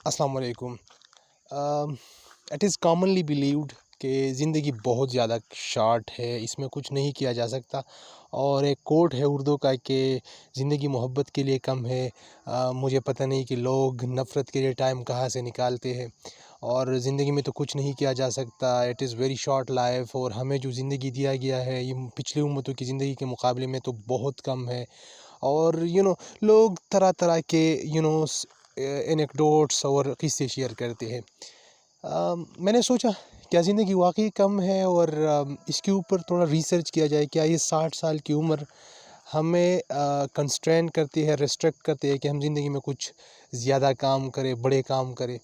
अस्सलाम वालेकुम। It is commonly believed कि ज़िंदगी बहुत ज़्यादा शॉर्ट है, इसमें कुछ नहीं किया जा सकता। और एक कोट है उर्दू का कि ज़िंदगी मोहब्बत के लिए कम है। मुझे पता नहीं कि लोग नफ़रत के लिए टाइम कहाँ से निकालते हैं। और ज़िंदगी में तो कुछ नहीं किया जा सकता, it is very short life. और हमें जो ज़िंदगी दिया गया है ये पिछली उम्मतों की ज़िंदगी के मुकाबले में तो बहुत कम है। और लोग तरह तरह के एनेक्डोट्स और किस्से शेयर करते हैं। मैंने सोचा क्या ज़िंदगी वाकई कम है, और इसके ऊपर थोड़ा रिसर्च किया जाए। क्या ये 60 साल की उम्र हमें कंस्ट्रेंट करती है, रिस्ट्रिक्ट करती है कि हम ज़िंदगी में कुछ ज़्यादा काम करें, बड़े काम करें।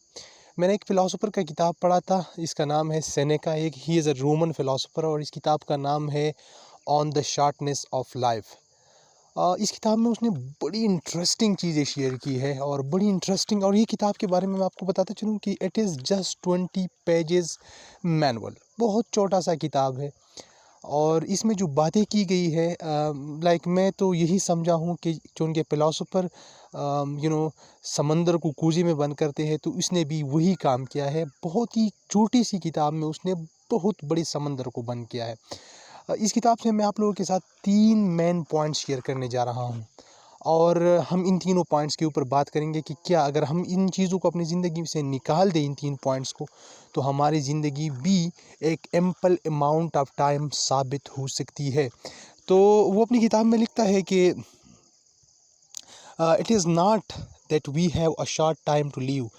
मैंने एक फ़िलासफ़र का किताब पढ़ा था, इसका नाम है Seneca. He is a Roman philosopher, और इस किताब का नाम है on the shortness of life. इस किताब में उसने बड़ी इंटरेस्टिंग चीज़ें शेयर की है, और बड़ी इंटरेस्टिंग। और ये किताब के बारे में मैं आपको बताता चलूँ कि it is just 20 pages manual, बहुत छोटा सा किताब है। और इसमें जो बातें की गई है, लाइक मैं तो यही समझा हूँ कि जो उनके फ़िलासफ़र समंदर को कूजे में बंद करते हैं, तो इसने भी वही काम किया है। बहुत ही छोटी सी किताब में उसने बहुत बड़े समंदर को बंद किया है। इस किताब से मैं आप लोगों के साथ 3 मेन पॉइंट्स शेयर करने जा रहा हूँ, और हम इन तीनों पॉइंट्स के ऊपर बात करेंगे कि क्या अगर हम इन चीज़ों को अपनी ज़िंदगी से निकाल दें, इन 3 पॉइंट्स को, तो हमारी ज़िंदगी भी एक एम्पल अमाउंट ऑफ टाइम साबित हो सकती है। तो वो अपनी किताब में लिखता है कि it is not that we have a short time to live,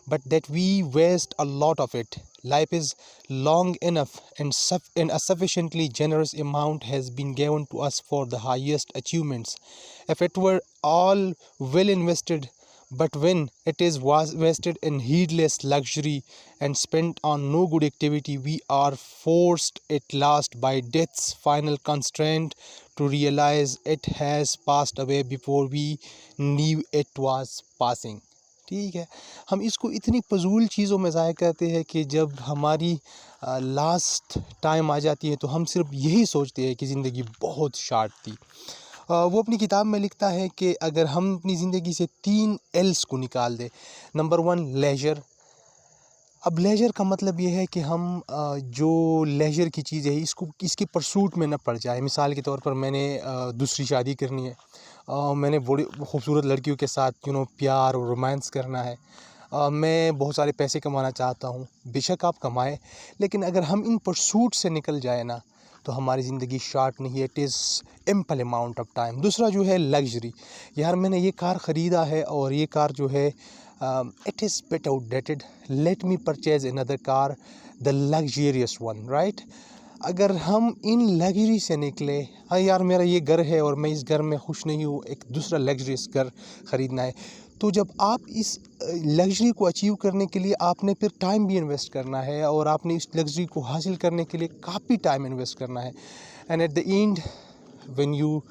but that we waste a lot of it. Life is long enough, and a sufficiently generous amount has been given to us for the highest achievements. If it were all well invested, but when it is was wasted in heedless luxury and spent on no good activity, we are forced at last by death's final constraint to realize it has passed away before we knew it was passing. ठीक है, हम इसको इतनी फजूल चीज़ों में ज़ाया करते हैं कि जब हमारी लास्ट टाइम आ जाती है तो हम सिर्फ यही सोचते हैं कि ज़िंदगी बहुत शार्ट थी। वो अपनी किताब में लिखता है कि अगर हम अपनी ज़िंदगी से 3 एल्स को निकाल दें। Number 1 laser. अब लेजर का मतलब ये है कि हम जो लेजर की चीज़ है इसके परसूट में न पड़ जाए। मिसाल के तौर पर मैंने दूसरी शादी करनी है, मैंने बड़ी खूबसूरत लड़कियों के साथ प्यार और रोमांस करना है। मैं बहुत सारे पैसे कमाना चाहता हूँ, बेशक आप कमाएं, लेकिन अगर हम इन परसूट से निकल जाए ना, तो हमारी ज़िंदगी शार्ट नहीं है। It is ample amount of time. दूसरा जो है लग्जरी। यार मैंने ये कार ख़रीदा है, और ये कार जो है it is bit outdated, let me purchase another car, the luxurious one, right? अगर हम इन लग्जरी से निकले, हाँ यार मेरा ये घर है और मैं इस घर में खुश नहीं हूँ, एक दूसरा लग्जरियस घर ख़रीदना है। तो जब आप इस लग्जरी को अचीव करने के लिए आपने फिर टाइम भी इन्वेस्ट करना है, और आपने इस लग्जरी को हासिल करने के लिए काफ़ी टाइम इन्वेस्ट करना है। And at the end when you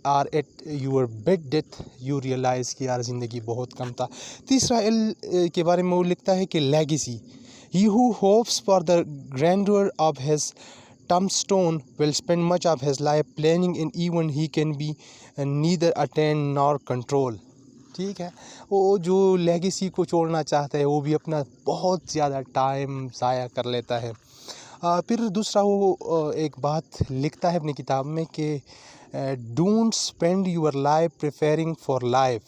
are at your bed death you realise कि यार ज़िंदगी बहुत कम था। तीसरा एल के बारे में वो लिखता है कि legacy. He who hopes for the grandeur of his tombstone will spend much of his life planning in even he can be neither attain nor control. ठीक है, वो जो लेगेसी को छोड़ना चाहता है वो भी अपना बहुत ज़्यादा टाइम ज़ाया कर लेता है। फिर दूसरा वो एक बात लिखता है अपनी किताब में कि don't spend your life preparing for life.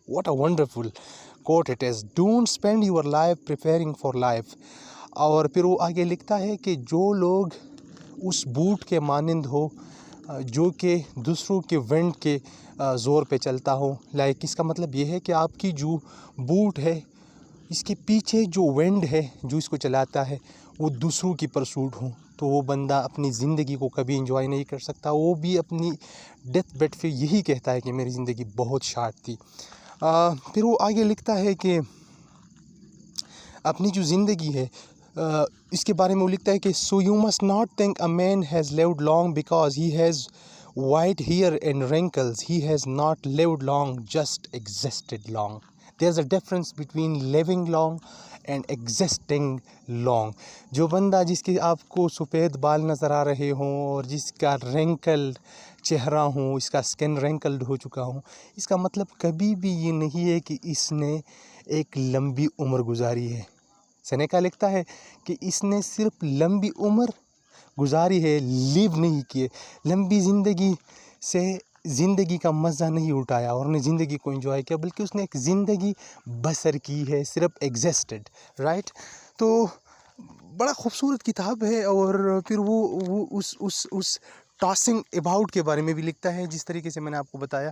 What a wonderful quote it is, don't spend your life preparing for life. और फिर वो आगे लिखता है कि जो लोग उस बूट के मानंद हो जो कि दूसरों के विंड के ज़ोर पे चलता हो। लाइक इसका मतलब ये है कि आपकी जो बूट है इसके पीछे जो विंड है जो इसको चलाता है वो दूसरों की परसूट हो, तो वो बंदा अपनी ज़िंदगी को कभी इंजॉय नहीं कर सकता। वो भी अपनी डेथ बेड पे यही कहता है कि मेरी ज़िंदगी बहुत शार्ट थी। फिर वो आगे लिखता है कि अपनी जो ज़िंदगी है इसके बारे में वो लिखता है कि so you must not think a man has lived long because he has white hair and wrinkles. He has not lived long, just existed long. There's a difference between living long and existing long. जो बंदा जिसके आपको सफ़ेद बाल नज़र आ रहे हों और जिसका wrinkled चेहरा हो, इसका स्किन wrinkled हो चुका हो, इसका मतलब कभी भी ये नहीं है कि इसने एक लंबी उम्र गुजारी है। सेनेका लिखता है कि इसने सिर्फ लंबी उम्र गुजारी है, लिव नहीं किए, लंबी ज़िंदगी से ज़िंदगी का मज़ा नहीं उठाया और ने ज़िंदगी को एंजॉय किया, बल्कि उसने एक ज़िंदगी बसर की है, सिर्फ एग्जिस्टेड, राइट। तो बड़ा खूबसूरत किताब है। और फिर वो उस टॉसिंग अबाउट के बारे में भी लिखता है, जिस तरीके से मैंने आपको बताया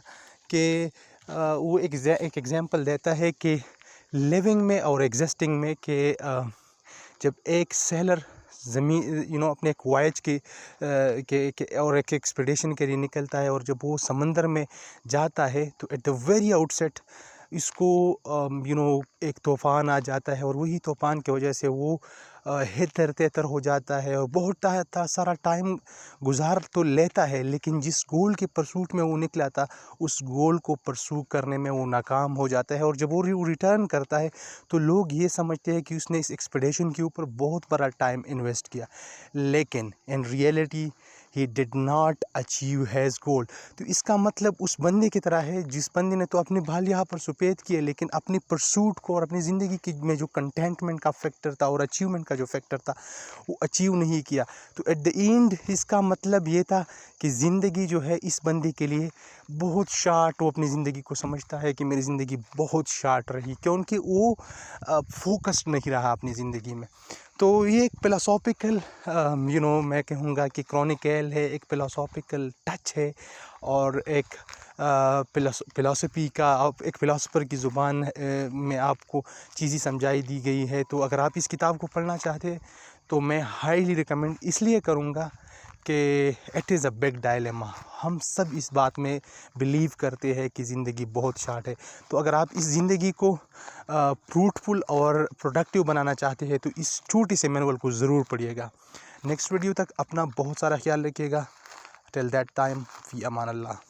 कि वो एक एग्जांपल देता है कि लिविंग में और एग्जिस्टिंग में कि जब एक सेलर ज़मीन अपने एक वॉयज के और एक एक्सपीडिशन के लिए निकलता है, और जब वो समंदर में जाता है तो एट द वेरी आउटसेट इसको एक तूफ़ान आ जाता है, और वही तूफ़ान की वजह से वो हेतर तेतर हो जाता है और बहुत सारा टाइम गुजार तो लेता है, लेकिन जिस गोल के परसूट में वो निकला था उस गोल को परसू करने में वो नाकाम हो जाता है। और जब वो रिटर्न करता है तो लोग ये समझते हैं कि उसने इस एक्सपीडिशन के ऊपर बहुत बड़ा टाइम इन्वेस्ट किया, लेकिन in reality he did not achieve his goal. तो इसका मतलब उस बंदे की तरह है जिस बंदे ने तो अपने बाल यहाँ पर सफ़ेद किए, लेकिन अपनी परसूट को और अपनी ज़िंदगी की में जो कंटेंटमेंट का फैक्टर था और अचीवमेंट का जो फैक्टर था वो अचीव नहीं किया। तो एट द एंड इसका मतलब ये था कि ज़िंदगी जो है इस बंदे के लिए बहुत शार्ट, वो अपनी ज़िंदगी को समझता है कि मेरी ज़िंदगी बहुत शार्ट रही, क्योंकि वो फोकस्ड नहीं रहा अपनी ज़िंदगी में। तो ये एक फ़िलासॉफ़िकल मैं कहूँगा कि क्रॉनिकल है, एक फ़िलासॉफ़िकल टच है, और एक फ़िलासफ़ी का एक फ़िलासफ़र की ज़ुबान में आपको चीज़ें समझाई दी गई है। तो अगर आप इस किताब को पढ़ना चाहते हैं तो मैं हाईली रिकमेंड इसलिए करूँगा कि it is a big dilemma. हम सब इस बात में बिलीव करते हैं कि ज़िंदगी बहुत शॉर्ट है। तो अगर आप इस ज़िंदगी को फ्रूटफुल और प्रोडक्टिव बनाना चाहते हैं तो इस छोटी से मैनुअल को ज़रूर पढ़िएगा। नेक्स्ट वीडियो तक अपना बहुत सारा ख्याल रखिएगा। Till that time, fee Aman Allah.